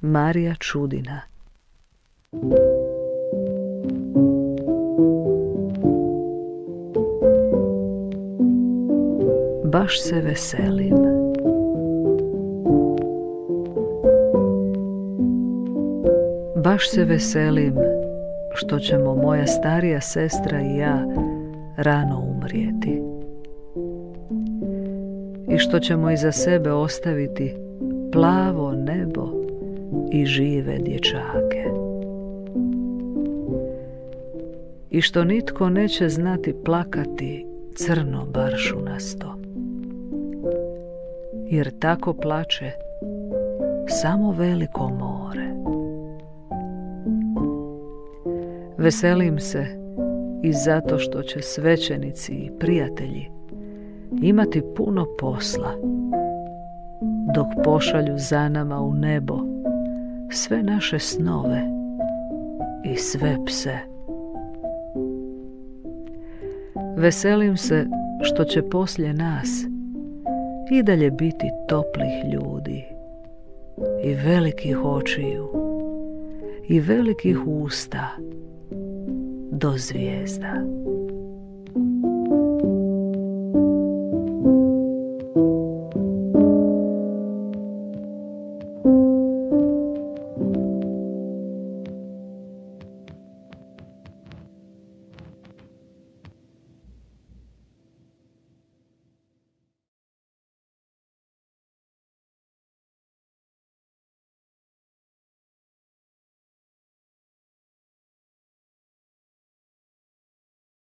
Marija Čudina. Baš se veselim. Baš se veselim što ćemo moja starija sestra i ja rano umrijeti i što ćemo iza sebe ostaviti plavo nebo i žive dječake i što nitko neće znati plakati crno baršunasto, jer tako plače samo veliko more. Veselim se i zato što će svećenici i prijatelji imati puno posla dok pošalju za nama u nebo sve naše snove i sve pse. Veselim se što će poslije nas i dalje biti toplih ljudi i velikih očiju i velikih usta do zvijezda.